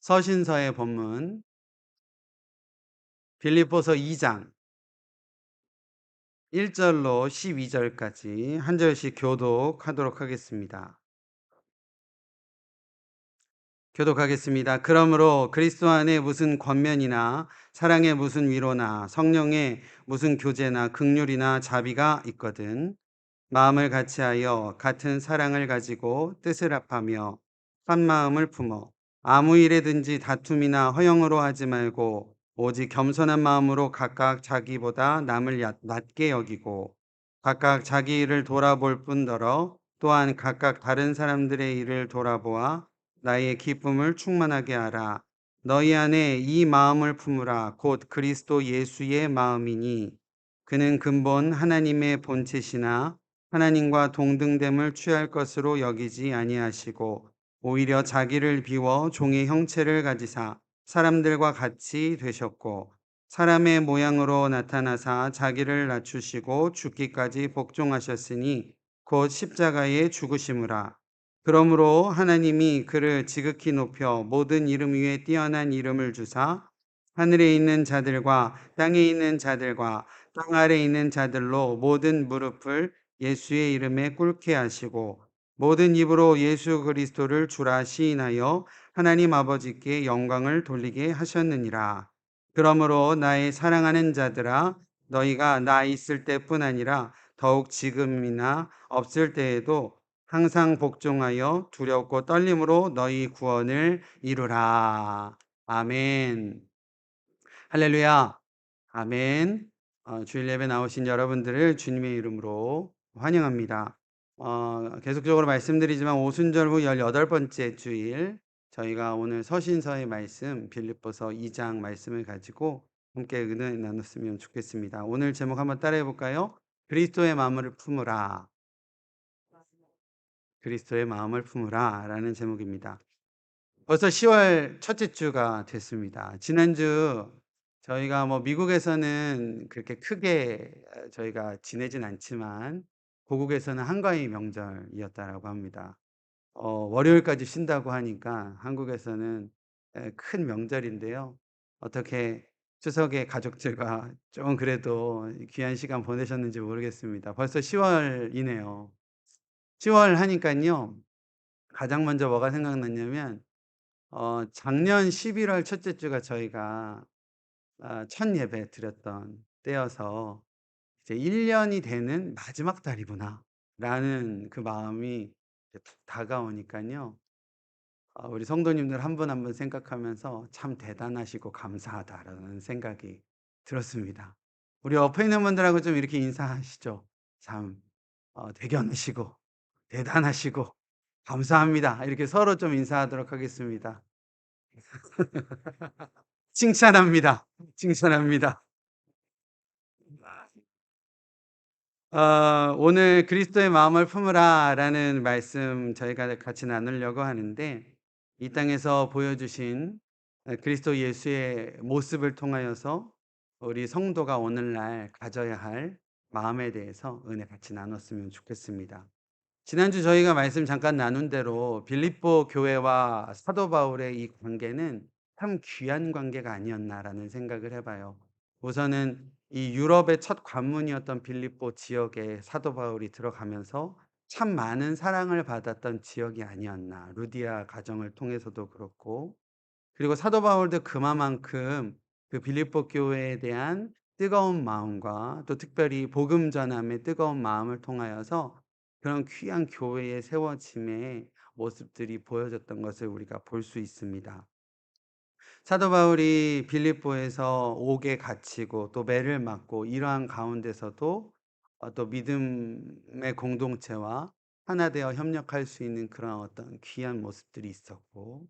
서신서의 본문 빌립보서 2장 1절로 12절까지 한 절씩 교독하도록 하겠습니다. 교독하겠습니다. 그러므로 그리스도 안에 무슨 권면이나 사랑의 무슨 위로나 성령의 무슨 교제나 긍휼이나 자비가 있거든 마음을 같이하여 같은 사랑을 가지고 뜻을 합하며 한 마음을 품어 아무 일에든지 다툼이나 허영으로 하지 말고 오직 겸손한 마음으로 각각 자기보다 남을 낮게 여기고 각각 자기 일을 돌아볼 뿐더러 또한 각각 다른 사람들의 일을 돌아보아 나의 기쁨을 충만하게 하라. 너희 안에 이 마음을 품으라. 곧 그리스도 예수의 마음이니 그는 근본 하나님의 본체시나 하나님과 동등됨을 취할 것으로 여기지 아니하시고 오히려 자기를 비워 종의 형체를 가지사 사람들과 같이 되셨고 사람의 모양으로 나타나사 자기를 낮추시고 죽기까지 복종하셨으니 곧 십자가에 죽으심이라. 그러므로 하나님이 그를 지극히 높여 모든 이름 위에 뛰어난 이름을 주사 하늘에 있는 자들과 땅에 있는 자들과 땅 아래에 있는 자들로 모든 무릎을 예수의 이름에 꿇게 하시고 모든 입으로 예수 그리스도를 주라 시인하여 하나님 아버지께 영광을 돌리게 하셨느니라. 그러므로 나의 사랑하는 자들아 너희가 나 있을 때뿐 아니라 더욱 지금이나 없을 때에도 항상 복종하여 두렵고 떨림으로 너희 구원을 이루라. 아멘. 할렐루야. 아멘. 주일 예배 나오신 여러분들을 주님의 이름으로 환영합니다. 계속적으로 말씀드리지만 오순절 후 18번째 주일 저희가 오늘 서신서의 말씀 빌립보서 2장 말씀을 가지고 함께 은혜 나눴으면 좋겠습니다. 오늘 제목 한번 따라해 볼까요? 그리스도의 마음을 품으라. 그리스도의 마음을 품으라 라는 제목입니다. 벌써 10월 첫째 주가 됐습니다. 지난주 저희가 미국에서는 그렇게 크게 저희가 지내진 않지만 고국에서는 한가위 명절이었다라고 합니다. 월요일까지 쉰다고 하니까 한국에서는 큰 명절인데요. 어떻게 추석에 가족들과 좀 그래도 귀한 시간 보내셨는지 모르겠습니다. 벌써 10월이네요. 10월 하니까요. 가장 먼저 뭐가 생각났냐면 작년 11월 첫째 주가 저희가 첫 예배 드렸던 때여서 이제 1년이 되는 마지막 달이구나라는 그 마음이 이제 툭 다가오니까요. 우리 성도님들 한 분 한 분 생각하면서 '참 대단하시고 감사하다.'라는 생각이 들었습니다. 우리 옆에 있는 분들하고 좀 이렇게 인사하시죠. 참 대견하시고 대단하시고 감사합니다. 이렇게 서로 좀 인사하도록 하겠습니다. 칭찬합니다. 칭찬합니다. 오늘 그리스도의 마음을 품으라라는 말씀 저희가 같이 나누려고 하는데 이 땅에서 보여주신 그리스도 예수의 모습을 통하여서 우리 성도가 오늘날 가져야 할 마음에 대해서 은혜 같이 나눴으면 좋겠습니다. 지난주 저희가 말씀 잠깐 나눈 대로 빌립보 교회와 사도 바울의 이 관계는 참 귀한 관계가 아니었나라는 생각을 해봐요. 우선은 이 유럽의 첫 관문이었던 빌립보 지역에 사도 바울이 들어가면서 참 많은 사랑을 받았던 지역이 아니었나. 루디아 가정을 통해서도 그렇고 그리고 사도 바울도 그만큼 그 빌립보 교회에 대한 뜨거운 마음과 또 특별히 복음 전함의 뜨거운 마음을 통하여서 그런 귀한 교회의 세워짐의 모습들이 보여졌던 것을 우리가 볼 수 있습니다. 사도 바울이 빌립보에서 옥에 갇히고 또 매를 맞고 이러한 가운데서도 또 믿음의 공동체와 하나 되어 협력할 수 있는 그런 어떤 귀한 모습들이 있었고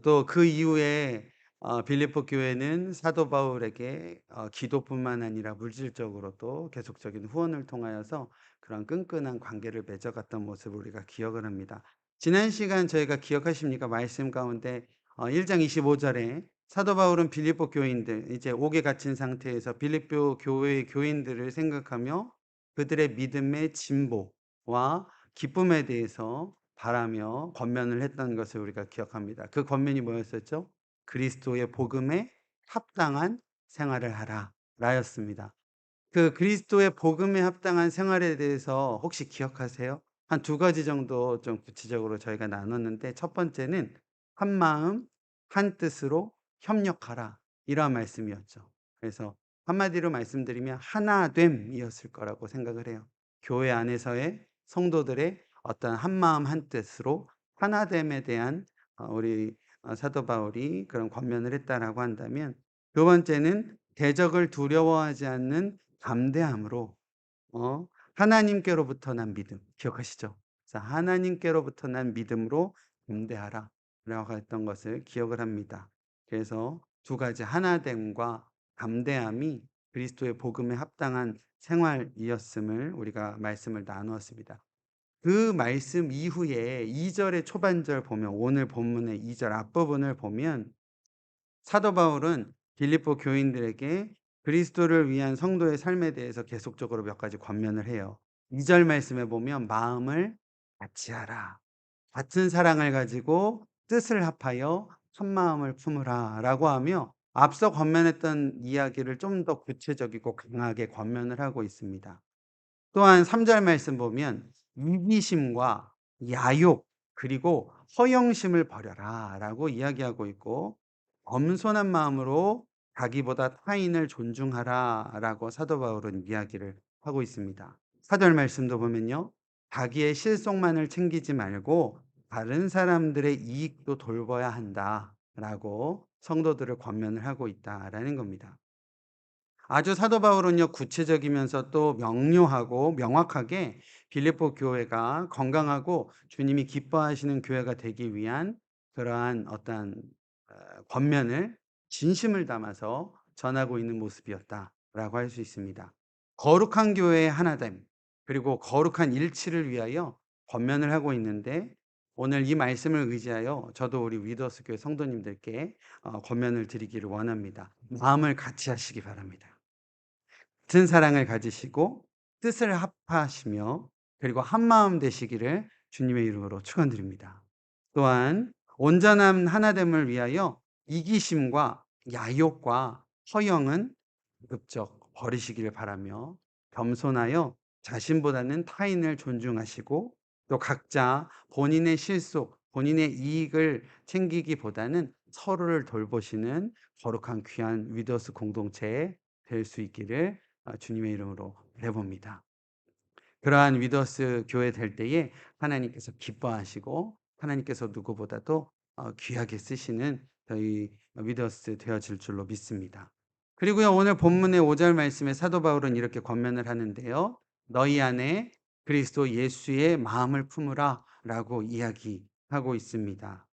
또 그 이후에 빌립보 교회는 사도 바울에게 기도뿐만 아니라 물질적으로도 계속적인 후원을 통하여서 그런 끈끈한 관계를 맺어갔던 모습을 우리가 기억을 합니다. 지난 시간 저희가 기억하십니까? 말씀 가운데 1장 25절에 사도 바울은 빌립보 교인들, 이제 옥에 갇힌 상태에서 빌립보 교회의 교인들을 생각하며 그들의 믿음의 진보와 기쁨에 대해서 바라며 권면을 했던 것을 우리가 기억합니다. 그 권면이 뭐였었죠? 그리스도의 복음에 합당한 생활을 하라 라였습니다. 그 그리스도의 복음에 합당한 생활에 대해서 혹시 기억하세요? 한 두 가지 정도 좀 구체적으로 저희가 나눴는데, 첫 번째는 한 마음 한 뜻으로 협력하라, 이러한 말씀이었죠. 그래서 한마디로 말씀드리면 하나됨이었을 거라고 생각을 해요. 교회 안에서의 성도들의 어떤 한 마음 한 뜻으로 하나됨에 대한 우리 사도 바울이 그런 권면을 했다라고 한다면, 두 번째는 대적을 두려워하지 않는 담대함으로 하나님께로부터 난 믿음, 기억하시죠? 그래서 하나님께로부터 난 믿음으로 담대하라 라고 했던 것을 기억을 합니다. 그래서 두 가지 하나됨과 담대함이 그리스도의 복음에 합당한 생활이었음을 우리가 말씀을 나누었습니다. 그 말씀 이후에 2절의 초반절 보면, 오늘 본문의 2절 앞부분을 보면 사도 바울은 빌립보 교인들에게 그리스도를 위한 성도의 삶에 대해서 계속적으로 몇 가지 권면을 해요. 2절 말씀에 보면 마음을 같이 하라, 같은 사랑을 가지고 뜻을 합하여 한 마음을 품으라 라고 하며, 앞서 권면했던 이야기를 좀 더 구체적이고 강하게 권면을 하고 있습니다. 또한 3절 말씀 보면 이기심과 야욕 그리고 허영심을 버려라 라고 이야기하고 있고, 겸손한 마음으로 자기보다 타인을 존중하라 라고 사도 바울은 이야기를 하고 있습니다. 4절 말씀도 보면요, 자기의 실속만을 챙기지 말고 다른 사람들의 이익도 돌봐야 한다 라고 성도들을 권면을 하고 있다라는 겁니다. 아주 사도 바울은요, 구체적이면서 또 명료하고 명확하게 빌립보 교회가 건강하고 주님이 기뻐하시는 교회가 되기 위한 그러한 어떤 권면을 진심을 담아서 전하고 있는 모습이었다라고 할 수 있습니다. 거룩한 교회의 하나됨 그리고 거룩한 일치를 위하여 권면을 하고 있는데, 오늘 이 말씀을 의지하여 저도 우리 위더스 교회 성도님들께 권면을 드리기를 원합니다. 마음을 같이 하시기 바랍니다. 같은 사랑을 가지시고 뜻을 합하시며 그리고 한마음 되시기를 주님의 이름으로 축원드립니다. 또한 온전한 하나됨을 위하여 이기심과 야욕과 허영은 급적 버리시기를 바라며, 겸손하여 자신보다는 타인을 존중하시고 또 각자 본인의 실속, 본인의 이익을 챙기기보다는 서로를 돌보시는 거룩한 귀한 위더스 공동체에 될 수 있기를 주님의 이름으로 내봅니다. 그러한 위더스 교회 될 때에 하나님께서 기뻐하시고 하나님께서 누구보다도 귀하게 쓰시는 저희 위더스 되어질 줄로 믿습니다. 그리고요, 오늘 본문의 5절 말씀에 사도 바울은 이렇게 권면을 하는데요, 너희 안에 그리스도 예수의 마음을 품으라 라고 이야기하고 있습니다.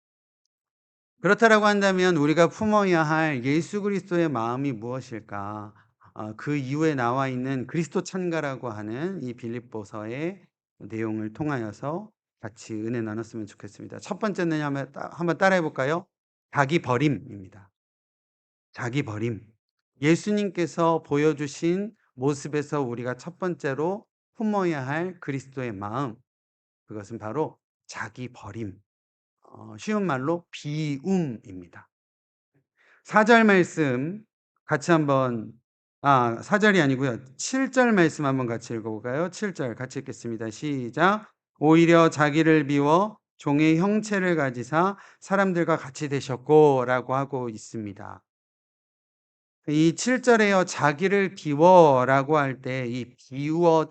그렇다라고 한다면 우리가 품어야 할 예수 그리스도의 마음이 무엇일까? 그 이후에 나와 있는 그리스도 찬가라고 하는 이 빌립보서의 내용을 통하여서 같이 은혜 나눴으면 좋겠습니다. 첫 번째는 한번 따라해 볼까요? 자기 버림입니다. 자기 버림. 예수님께서 보여주신 모습에서 우리가 첫 번째로 품어야 할 그리스도의 마음, 그것은 바로 자기 버림. 쉬운 말로 비움입니다. 4절 말씀 같이 한번, 4절이 아니고요. 7절 말씀 한번 같이 읽어볼까요? 7절 같이 읽겠습니다. 시작. 오히려 자기를 비워 종의 형체를 가지사 사람들과 같이 되셨고 라고 하고 있습니다. 이 7절에요, 자기를 비워라고 할 때 이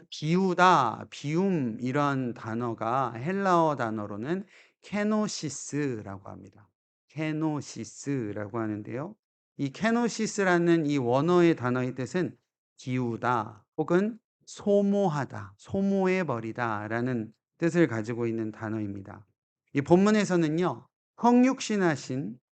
비우다, 비움 이런 단어가 헬라어 단어로는 케노시스라고 합니다. 케노시스라고 하는데요, 이 케노시스라는 이 원어의 단어의 뜻은 비우다 혹은 소모하다, 소모해 버리다라는 뜻을 가지고 있는 단어입니다. 이 본문에서는요,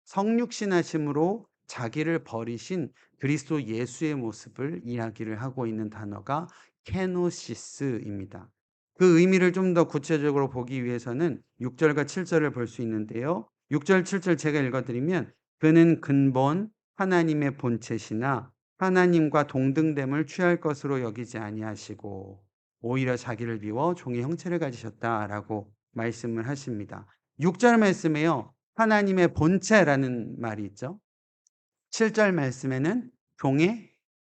성육신하심으로 자기를 버리신 그리스도 예수의 모습을 이야기를 하고 있는 단어가 케노시스입니다. 그 의미를 좀 더 구체적으로 보기 위해서는 6절과 7절을 볼 수 있는데요, 6절 7절 제가 읽어드리면, 그는 근본 하나님의 본체시나 하나님과 동등됨을 취할 것으로 여기지 아니하시고 오히려 자기를 비워 종의 형체를 가지셨다라고 말씀을 하십니다. 6절 말씀에요. 하나님의 본체라는 말이 있죠. 7절 말씀에는 종의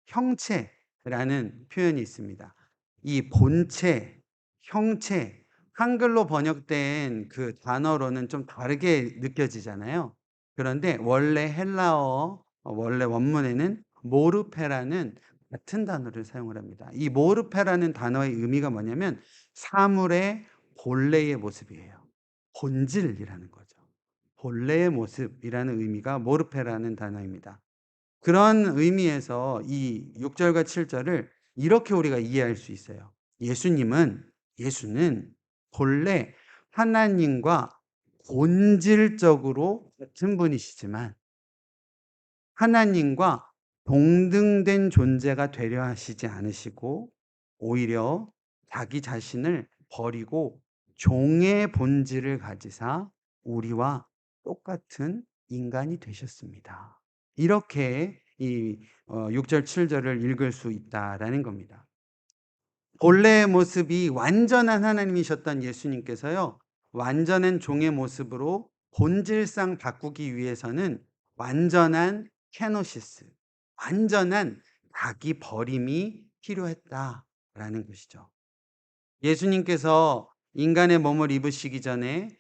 형체라는 표현이 있습니다. 이 본체, 형체, 한글로 번역된 그 단어로는 좀 다르게 느껴지잖아요. 그런데 원래 헬라어, 원래 원문에는 모르페라는 같은 단어를 사용을 합니다. 이 모르페라는 단어의 의미가 뭐냐면 사물의 본래의 모습이에요. 본질이라는 거죠. 본래의 모습이라는 의미가 모르페라는 단어입니다. 그런 의미에서 이 6절과 7절을 이렇게 우리가 이해할 수 있어요. 예수는 본래 하나님과 본질적으로 같은 분이시지만 하나님과 동등된 존재가 되려 하시지 않으시고 오히려 자기 자신을 버리고 종의 본질을 가지사 우리와 똑같은 인간이 되셨습니다. 이렇게 이 6절 7절을 읽을 수 있다라는 겁니다. 본래의 모습이 완전한 하나님이셨던 예수님께서요. 완전한 종의 모습으로 본질상 바꾸기 위해서는 완전한 케노시스, 완전한 자기 버림이 필요했다라는 것이죠. 예수님께서 인간의 몸을 입으시기 전에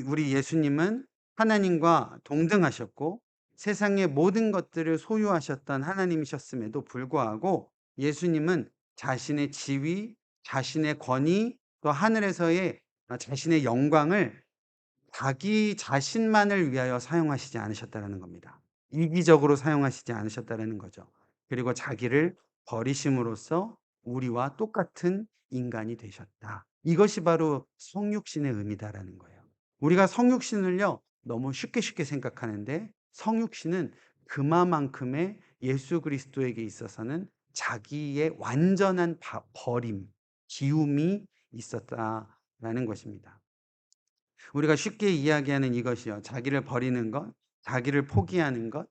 우리 예수님은 하나님과 동등하셨고 세상의 모든 것들을 소유하셨던 하나님이셨음에도 불구하고 예수님은 자신의 지위, 자신의 권위, 또 하늘에서의 자신의 영광을 자기 자신만을 위하여 사용하시지 않으셨다는 겁니다. 이기적으로 사용하시지 않으셨다는 거죠. 그리고 자기를 버리심으로써 우리와 똑같은 인간이 되셨다. 이것이 바로 성육신의 의미다라는 거예요. 우리가 성육신을요, 너무 쉽게 생각하는데 성육신은 그만큼의 예수 그리스도에게 있어서는 자기의 완전한 버림, 기움이 있었다라는 것입니다. 우리가 쉽게 이야기하는 이것이요. 자기를 버리는 것, 자기를 포기하는 것.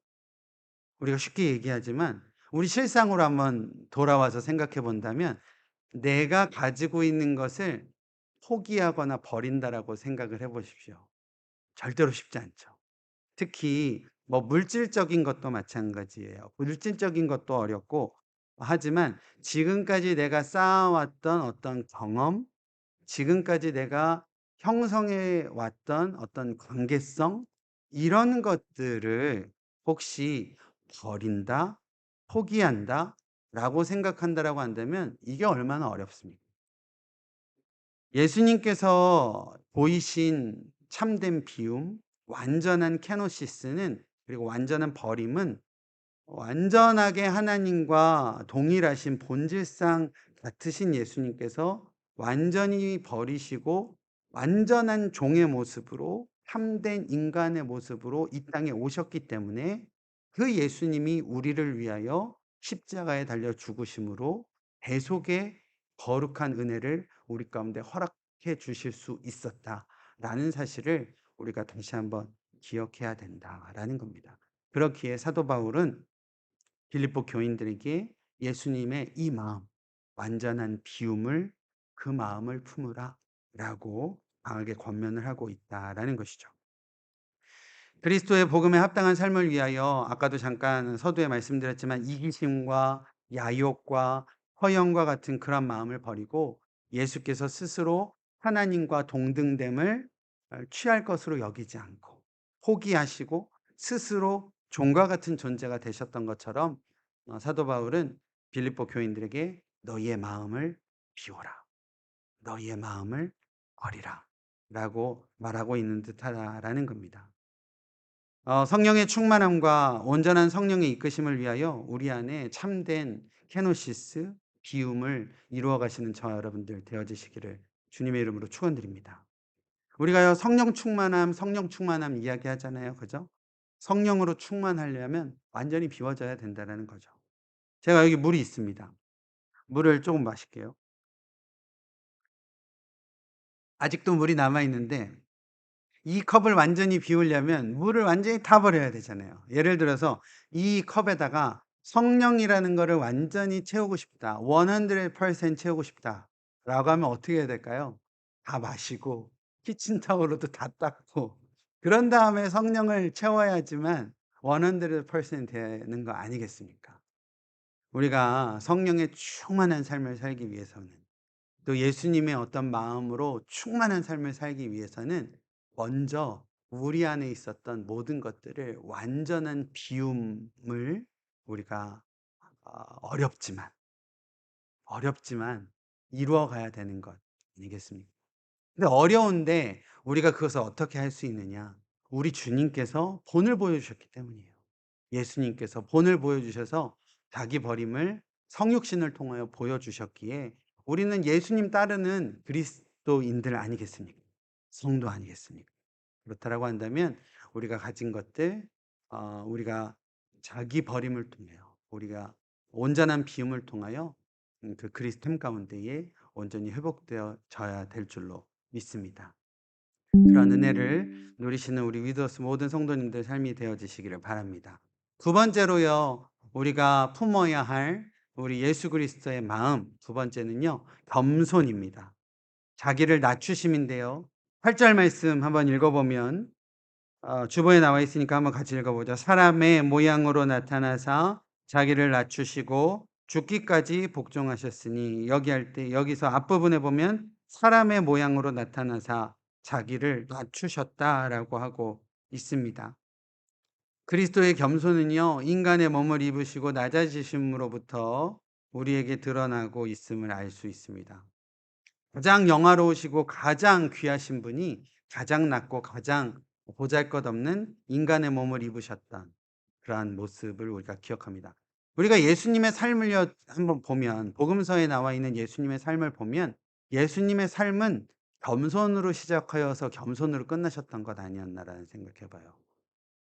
우리가 쉽게 얘기하지만 우리 실상으로 한번 돌아와서 생각해 본다면 내가 가지고 있는 것을 포기하거나 버린다라고 생각을 해 보십시오. 절대로 쉽지 않죠. 특히 뭐 물질적인 것도 마찬가지예요. 물질적인 것도 어렵고 하지만 지금까지 내가 쌓아왔던 어떤 경험, 지금까지 내가 형성해 왔던 어떤 관계성 이런 것들을 혹시 버린다, 포기한다라고 생각한다라고 한다면 이게 얼마나 어렵습니까? 예수님께서 보이신 참된 비움, 완전한 케노시스는 그리고 완전한 버림은 완전하게 하나님과 동일하신 본질상 같으신 예수님께서 완전히 버리시고 완전한 종의 모습으로 참된 인간의 모습으로 이 땅에 오셨기 때문에 그 예수님이 우리를 위하여 십자가에 달려 죽으심으로 대속의 거룩한 은혜를 우리 가운데 허락해 주실 수 있었다라는 사실을 우리가 다시 한번 기억해야 된다라는 겁니다. 그렇기에 사도 바울은 빌립보 교인들에게 예수님의 이 마음, 완전한 비움을 그 마음을 품으라라고 강하게 권면을 하고 있다라는 것이죠. 그리스도의 복음에 합당한 삶을 위하여 아까도 잠깐 서두에 말씀드렸지만 이기심과 야욕과 허영과 같은 그런 마음을 버리고 예수께서 스스로 하나님과 동등됨을 취할 것으로 여기지 않고 포기하시고 스스로 종과 같은 존재가 되셨던 것처럼 사도 바울은 빌립보 교인들에게 너희의 마음을 비워라. 너희의 마음을 버리라. 라고 말하고 있는 듯하다라는 겁니다. 성령의 충만함과 온전한 성령의 이끄심을 위하여 우리 안에 참된 케노시스, 비움을 이루어 가시는 저와 여러분들 되어지시기를 주님의 이름으로 축원드립니다. 우리가 성령 충만함 이야기하잖아요. 그죠? 성령으로 충만하려면 완전히 비워져야 된다는 거죠. 제가 여기 물이 있습니다. 물을 조금 마실게요. 아직도 물이 남아 있는데 이 컵을 완전히 비우려면 물을 완전히 타 버려야 되잖아요. 예를 들어서 이 컵에다가 성령이라는 거를 완전히 채우고 싶다. 100% 채우고 싶다라고 하면 어떻게 해야 될까요? 다 마시고 키친타올로도 다 닦고 그런 다음에 성령을 채워야지만 100% 되는 거 아니겠습니까? 우리가 성령의 충만한 삶을 살기 위해서는, 또 예수님의 어떤 마음으로 충만한 삶을 살기 위해서는 먼저 우리 안에 있었던 모든 것들을 완전한 비움을 우리가 어렵지만 이루어 가야 되는 것 아니겠습니까? 근데 어려운데 우리가 그것을 어떻게 할 수 있느냐? 우리 주님께서 본을 보여주셨기 때문이에요. 예수님께서 본을 보여주셔서 자기 버림을 성육신을 통하여 보여주셨기에 우리는 예수님 따르는 그리스도인들 아니겠습니까? 성도 아니겠습니까? 그렇다라고 한다면 우리가 가진 것들, 우리가 자기 버림을 통하여, 우리가 온전한 비움을 통하여 그 그리스도 됨 가운데에 온전히 회복되어져야 될 줄로 믿습니다. 그런 은혜를 누리시는 우리 위도스 모든 성도님들 삶이 되어지시기를 바랍니다. 두 번째로요, 우리가 품어야 할 우리 예수 그리스도의 마음, 두 번째는요, 겸손입니다. 자기를 낮추심인데요. 8절 말씀 한번 읽어보면, 주보에 나와 있으니까 한번 같이 읽어보죠. 사람의 모양으로 나타나사 자기를 낮추시고 죽기까지 복종하셨으니, 여기서 앞부분에 보면 사람의 모양으로 나타나사 자기를 낮추셨다라고 하고 있습니다. 그리스도의 겸손은요, 인간의 몸을 입으시고 낮아지심으로부터 우리에게 드러나고 있음을 알 수 있습니다. 가장 영화로우시고 가장 귀하신 분이 가장 낮고 가장 보잘것없는 인간의 몸을 입으셨던 그러한 모습을 우리가 기억합니다. 우리가 예수님의 삶을 한번 보면, 복음서에 나와 있는 예수님의 삶을 보면 예수님의 삶은 겸손으로 시작하여서 겸손으로 끝나셨던 것 아니었나라는 생각해 봐요.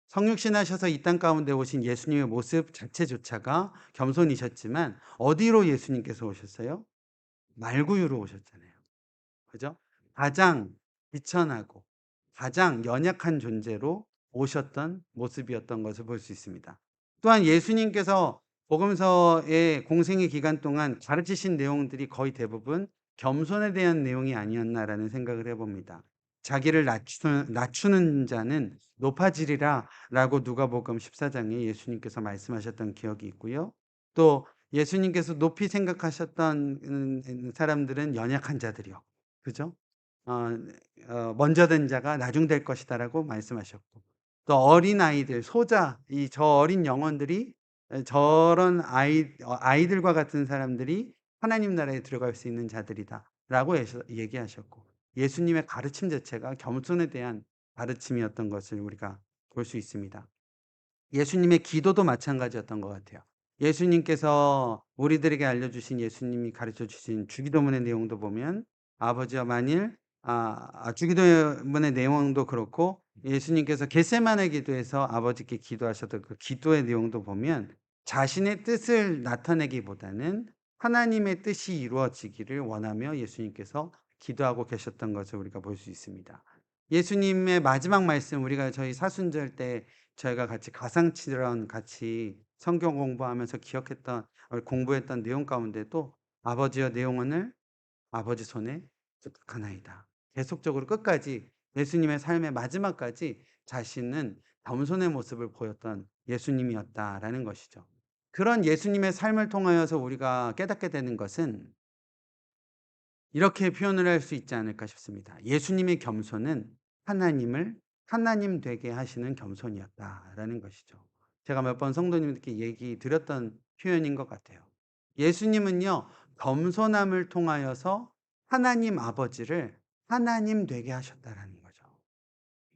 성육신 하셔서 이 땅 가운데 오신 예수님의 모습 자체조차가 겸손이셨지만 어디로 예수님께서 오셨어요? 말구유로 오셨잖아요. 그죠? 가장 비천하고 가장 연약한 존재로 오셨던 모습이었던 것을 볼 수 있습니다. 또한 예수님께서 복음서의 공생의 기간 동안 가르치신 내용들이 거의 대부분 겸손에 대한 내용이 아니었나라는 생각을 해봅니다. 자기를 낮추는 자는 높아지리라 라고 누가복음 14장에 예수님께서 말씀하셨던 기억이 있고요. 또 예수님께서 높이 생각하셨던 사람들은 연약한 자들이요. 그죠? 어, 먼저 된 자가 나중 될 것이다라고 말씀하셨고, 또 어린아이들, 소자, 저 어린 영혼들이 저런 아이들과 같은 사람들이 하나님 나라에 들어갈 수 있는 자들이다라고 얘기하셨고, 예수님의 가르침 자체가 겸손에 대한 가르침이었던 것을 우리가 볼 수 있습니다. 예수님의 기도도 마찬가지였던 것 같아요. 예수님께서 우리들에게 알려주신, 예수님이 가르쳐 주신 주기도문의 내용도 보면, 아버지와 만일 주기도문의 내용도 그렇고 예수님께서 겟세마네 기도에서 아버지께 기도하셨던 그 기도의 내용도 보면 자신의 뜻을 나타내기보다는 하나님의 뜻이 이루어지기를 원하며 예수님께서 기도하고 계셨던 것을 우리가 볼 수 있습니다. 예수님의 마지막 말씀, 우리가 저희 사순절 때 저희가 같이 가상치랑 같이 성경 공부하면서 공부했던 내용 가운데도 아버지여 내 영혼을 아버지 손에 부탁하나이다. 계속적으로 끝까지 예수님의 삶의 마지막까지 자신은 겸손의 모습을 보였던 예수님이었다라는 것이죠. 그런 예수님의 삶을 통하여서 우리가 깨닫게 되는 것은 이렇게 표현을 할 수 있지 않을까 싶습니다. 예수님의 겸손은 하나님을 하나님 되게 하시는 겸손이었다라는 것이죠. 제가 몇 번 성도님들께 얘기 드렸던 표현인 것 같아요. 예수님은요, 겸손함을 통하여서 하나님 아버지를 하나님 되게 하셨다라는 거죠.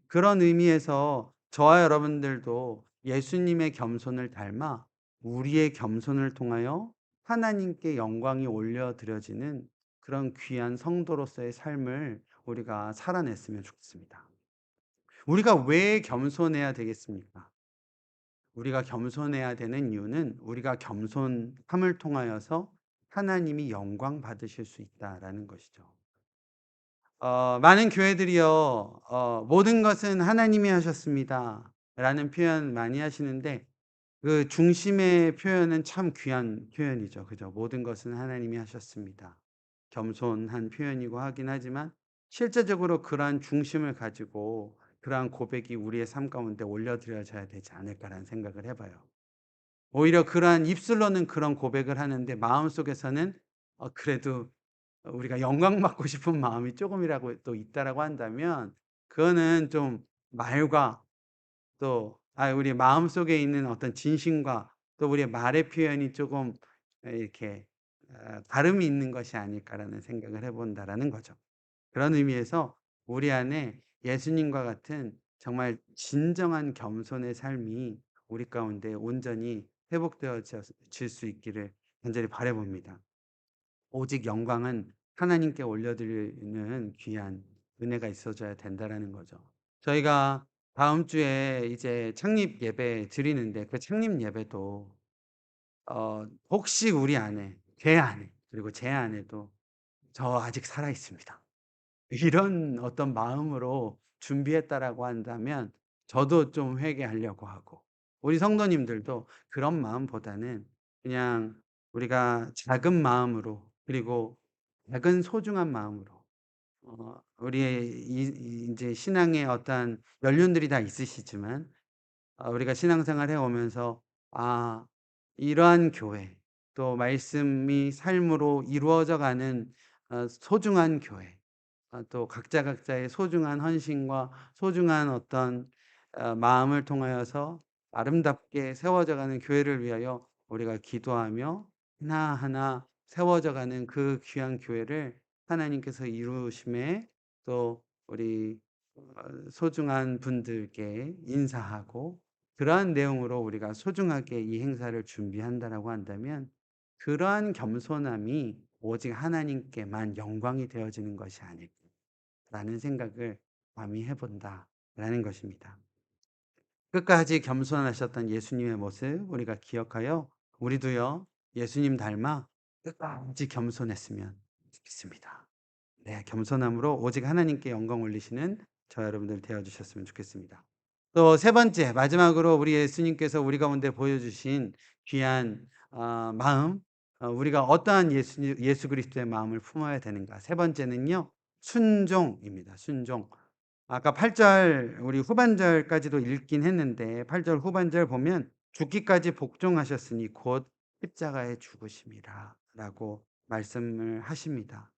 그런 의미에서 저와 여러분들도 예수님의 겸손을 닮아 우리의 겸손을 통하여 하나님께 영광이 올려드려지는 그런 귀한 성도로서의 삶을 우리가 살아냈으면 좋겠습니다. 우리가 왜 겸손해야 되겠습니까? 우리가 겸손해야 되는 이유는 우리가 겸손함을 통하여서 하나님이 영광 받으실 수 있다라는 것이죠. 많은 교회들이요, 모든 것은 하나님이 하셨습니다 라는 표현 많이 하시는데, 그 중심의 표현은 참 귀한 표현이죠. 그죠? 모든 것은 하나님이 하셨습니다. 겸손한 표현이고 하긴 하지만 실제적으로 그러한 중심을 가지고 그러한 고백이 우리의 삶 가운데 올려드려져야 되지 않을까라는 생각을 해 봐요. 오히려 그러한 입술로는 그런 고백을 하는데 마음속에서는 그래도 우리가 영광받고 싶은 마음이 쪼금이라고 또 있다라고 한다면 그거는 좀 말과 또 우리 마음속에 있는 어떤 진심과 또 우리의 말의 표현이 쪼금 이렇게 '다름이 있는 것이 아닐까.'라는 생각을 해 본다라는 거죠. 그런 의미에서 우리 안에 예수님과 같은 정말 진정한 겸손의 삶이 우리 가운데 온전히 회복되어져 질 수 있기를 간절히 바라 봅니다. 오직 영광은 하나님께 올려드리는 귀한 은혜가 있어져야 된다라는 거죠. 저희가 다음 주에 이제 창립 예배 드리는데 그 창립 예배도 혹시 우리 안에 제 안에 그리고 제 안에도 '저 아직 살아 있습니다.' 이런 어떤 마음으로 준비했다라고 한다면 저도 좀 회개하려고 하고 우리 성도님들도 그런 마음보다는 그냥 우리가 작은 마음으로 그리고 작은 소중한 마음으로 우리의 인제 신앙의 어떠한 연륜들이 다 있으시지만 우리가 신앙생활 해 오면서 아 이러한 교회 또 말씀이 삶으로 이루어져 가는 소중한 교회 또 각자의 소중한 헌신과 소중한 어떤 마음을 통하여서 아름답게 세워져 가는 교회를 위하여 우리가 기도하며 하나하나 세워져 가는 그 귀한 교회를 하나님께서 이루심에 또 우리 소중한 분들께 인사하고 그러한 내용으로 우리가 소중하게 이 행사를 준비한다라고 한다면 그러한 겸손함이 오직 하나님께만 영광이 되어지는 것이 아닐까라는 생각을 감히 해 본다라는 것입니다. 끝까지 겸손하셨던 예수님의 모습 우리가 기억하여 우리도요 예수님 닮아 끝까지 겸손했으면 좋겠습니다. 네, 겸손함으로 오직 하나님께 영광 올리시는 저와 여러분들 되어 주셨으면 좋겠습니다. 또 세 번째 마지막으로 우리 예수님께서 우리 가운데 보여주신 귀한 마음 우리가 어떠한 예수 그리스도의 마음을 품어야 되는가. 세 번째는요 순종입니다. 순종. 아까 8절 우리 후반절까지도 읽긴 했는데 8절 후반절 보면 "죽기까지 복종하셨으니 곧 십자가에 죽으심이라."라고 말씀을 하십니다.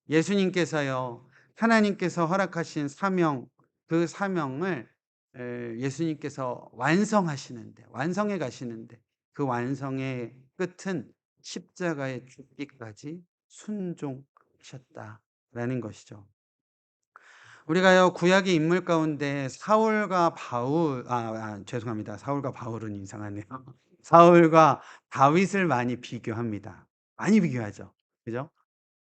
예수님께서요. 하나님께서 허락하신 사명 그 사명을 예수님께서 완성하시는데 완성해 가시는데 그 완성의 끝은 십자가에 죽기까지 순종하셨다라는 것이죠. 우리가요 구약의 인물 가운데 사울과 바울 죄송합니다. 사울과 바울은 이상하네요. 사울과 다윗을 많이 비교합니다. 많이 비교하죠. 그죠?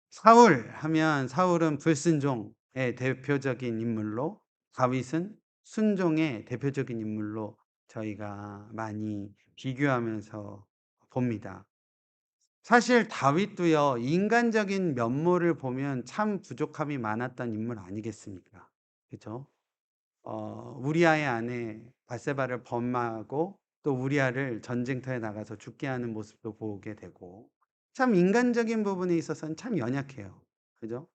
사울 하면 사울은 불순종의 대표적인 인물로 다윗은 순종의 대표적인 인물로 저희가 많이 비교하면서 봅니다. 사실 다윗도요 인간적인 면모를 보면 참 부족함이 많았던 인물 아니겠습니까? 그죠? 우리아의 아내 바세바를 범하고 또 우리아를 전쟁터에 나가서 죽게 하는 모습도 보게 되고 참 인간적인 부분에 있어서는 참 연약해요. 그죠?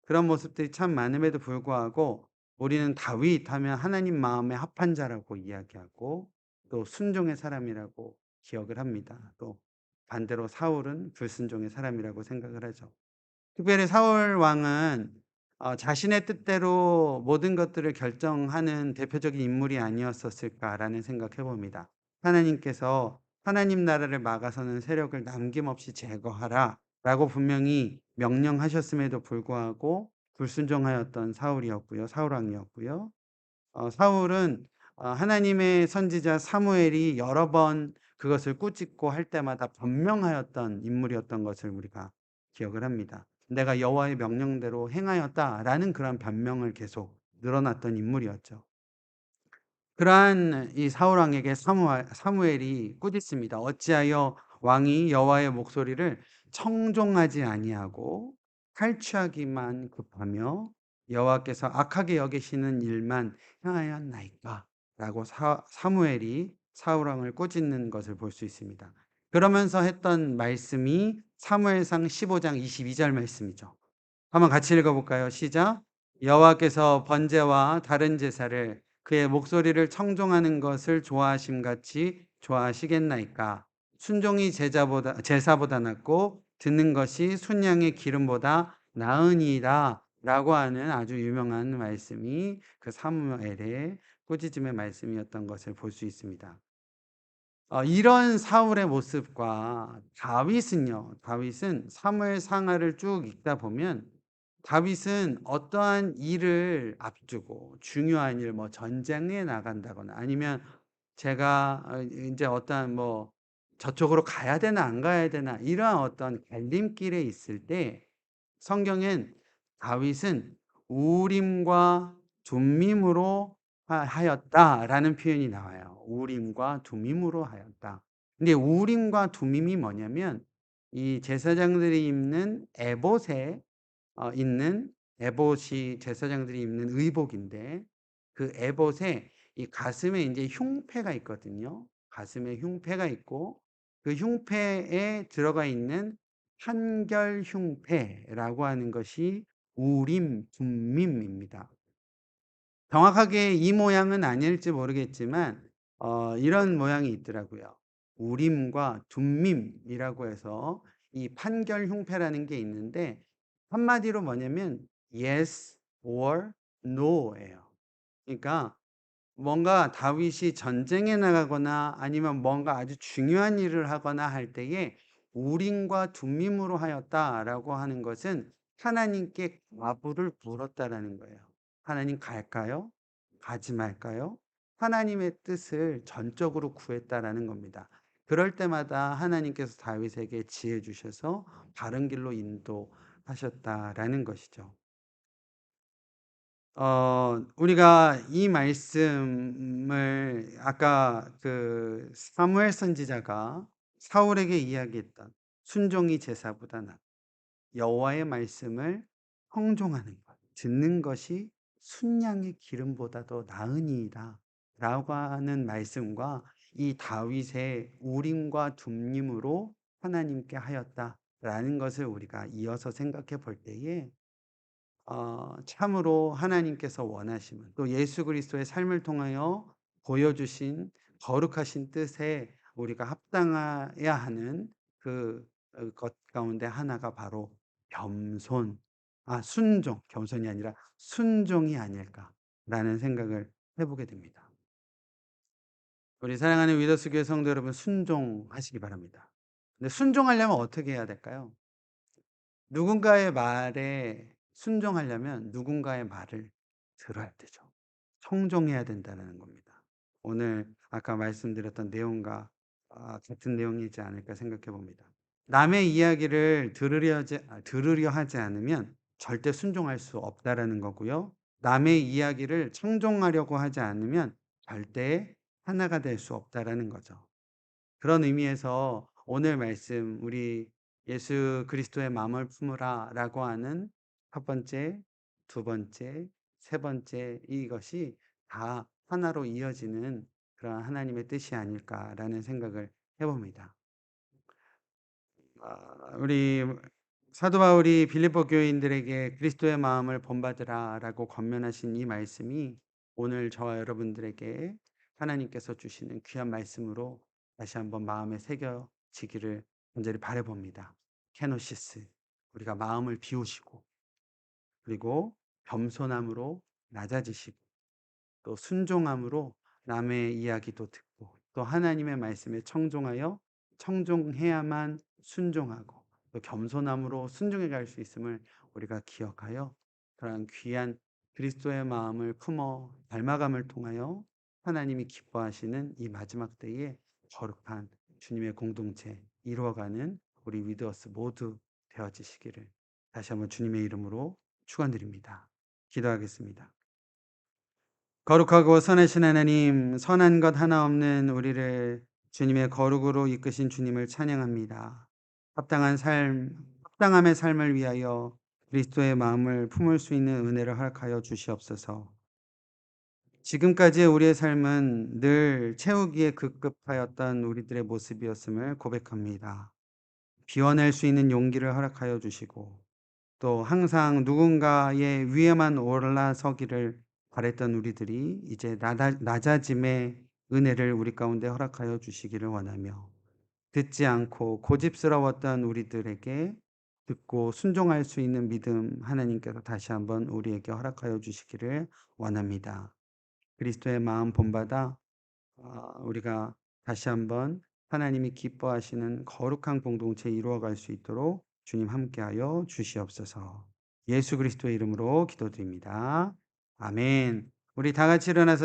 그런 모습들이 참 많음에도 불구하고 우리는 다윗 하면 하나님 마음에 합한 자라고 이야기하고 또 순종의 사람이라고 기억을 합니다. 또 반대로 사울은 불순종의 사람이라고 생각을 하죠. 특별히 사울 왕은 자신의 뜻대로 모든 것들을 결정하는 대표적인 인물이 아니었었을까라는 생각해 봅니다. 하나님께서 "하나님 나라를 막아서는 세력을 남김없이 제거하라."라고 분명히 명령하셨음에도 불구하고 불순종하였던 사울이었고요. 사울 왕이었고요. 사울은 하나님의 선지자 사무엘이 여러 번 그것을 꾸짖고 할 때마다 변명하였던 인물이었던 것을 우리가 기억을 합니다. "내가 여호와의 명령대로 행하였다."라는 그런 변명을 계속 늘어났던 인물이었죠. 그러한 이 사울 왕에게 사무엘이 꾸짖습니다. "어찌하여 왕이 여호와의 목소리를 청종하지 아니하고 탈취하기만 급하며 여호와께서 악하게 여기시는 일만 행하였나이까?"라고 사무엘이 사울 왕을 꾸짖는 것을 볼 수 있습니다. 그러면서 했던 말씀이 사무엘상 15장 22절 말씀이죠. 한번 같이 읽어 볼까요? 시작. 여호와께서 번제와 다른 제사를 그의 목소리를 청종하는 것을 좋아하심 같이 좋아하시겠나이까. 순종이 제사보다 낫고 듣는 것이 순양의 기름보다 나으니이다 라고 하는 아주 유명한 말씀이 그 사무엘의 꾸짖음의 말씀이었던 것을 볼 수 있습니다. 이런 사울의 모습과 다윗은 사무엘 상하를 쭉 읽다 보면 다윗은 어떠한 일을 앞두고 중요한 일, 뭐 전쟁에 나간다거나 아니면 제가 인제 어떠한 뭐 '저쪽으로 가야 되나 안 가야 되나.' 이러한 어떤 갈림길에 있을 때 성경엔 다윗은 우림과 둠밈으로 하였다라는 표현이 나와요. 우림과 둠밈으로 하였다. 근데 우림과 둠밈이 뭐냐면 이 제사장들이 입는 에봇에 있는 에봇이 제사장들이 입는 의복인데 그 에봇에 이 가슴에 인제 흉패가 있거든요. 가슴에 흉패가 있고 그 흉패에 들어가 있는 판결 흉패라고 하는 것이 우림 둠밈입니다. 정확하게 이 모양은 아닐지 모르겠지만 이런 모양이 있더라고요. 우림과 둠밈이라고 해서 이 판결 흉패라는 게 있는데 한마디로 뭐냐면 yes or no예요. 그러니까 뭔가 다윗이 전쟁에 나가거나 아니면 뭔가 아주 중요한 일을 하거나 할 때에 우림과 둠밈으로 하였다라고 하는 것은 하나님께 과부를 물었다라는 거예요. 하나님 갈까요? 가지 말까요? 하나님의 뜻을 전적으로 구했다라는 겁니다. 그럴 때마다 하나님께서 다윗에게 지혜 주셔서 바른 길로 인도하셨다라는 것이죠. 우리가 이 말씀을 아까 그 사무엘 선지자가 사울에게 이야기했던 순종이 제사보다 낫 여호와의 말씀을 청종하는 것, 듣는 것이 순양의 기름보다도 나으니이다 라고 하는 말씀과 이 다윗의 우림과 둠림으로 하나님께 하였다라는 것을 우리가 이어서 생각해 볼 때에 참으로 하나님께서 원하시는 또 예수 그리스도의 삶을 통하여 보여주신 거룩하신 뜻에 우리가 합당해야 하는 것 가운데 하나가 바로 겸손, 순종, 겸손이 아니라 순종이 아닐까라는 생각을 해보게 됩니다. 우리 사랑하는 위더스 교회 성도 여러분, 순종하시기 바랍니다. 근데 순종하려면 어떻게 해야 될까요? 누군가의 말에 순종하려면 누군가의 말을 들어야 되죠. 청종해야 된다는 겁니다. 오늘 아까 말씀드렸던 내용과 같은 내용이지 않을까 생각해 봅니다. 남의 이야기를 들으려 하지 않으면 절대 순종할 수 없다라는 거고요. 남의 이야기를 청종하려고 하지 않으면 절대 하나가 될 수 없다라는 거죠. 그런 의미에서 오늘 말씀 우리 예수 그리스도의 마음을 품으라라고 하는 첫 번째, 두 번째, 세 번째 이것이 다 하나로 이어지는 그런 하나님의 뜻이 아닐까라는 생각을 해봅니다. 우리 사도 바울이 빌립보 교인들에게 그리스도의 마음을 본받으라라고 권면하신 이 말씀이 오늘 저와 여러분들에게 하나님께서 주시는 귀한 말씀으로 다시 한번 마음에 새겨지기를 간절히 바라봅니다. 케노시스, 우리가 마음을 비우시고 그리고 겸손함으로 낮아지시고 또 순종함으로 남의 이야기도 듣고 또 하나님의 말씀에 청종하여 청종해야만 순종하고 또 겸손함으로 순종해 갈 수 있음을 우리가 기억하여 그러한 귀한 그리스도의 마음을 품어 닮아감을 통하여 하나님이 기뻐하시는 이 마지막 때에 거룩한 주님의 공동체 이루어가는 우리 위드어스 모두 되어지시기를 다시 한번 주님의 이름으로 축원드립니다. 기도하겠습니다. 거룩하고 선하신 하나님, 선한 것 하나 없는 우리를 주님의 거룩으로 이끄신 주님을 찬양합니다. 합당함의 삶을 위하여 그리스도의 마음을 품을 수 있는 은혜를 허락하여 주시옵소서. 지금까지의 우리의 삶은 늘 채우기에 급급하였던 우리들의 모습이었음을 고백합니다. 비워낼 수 있는 용기를 허락하여 주시고 또 항상 누군가의 위에만 올라서기를 바랬던 우리들이 이제 낮아짐의 은혜를 우리 가운데 허락하여 주시기를 원하며, 듣지 않고 고집스러웠던 우리들에게 듣고 순종할 수 있는 믿음 하나님께서 다시 한번 우리에게 허락하여 주시기를 원합니다. 그리스도의 마음 본받아 우리가 다시 한번 하나님이 기뻐하시는 거룩한 공동체 이루어갈 수 있도록 주님 함께하여 주시옵소서. 예수 그리스도의 이름으로 기도드립니다. 아멘. 우리 다 같이 일어나서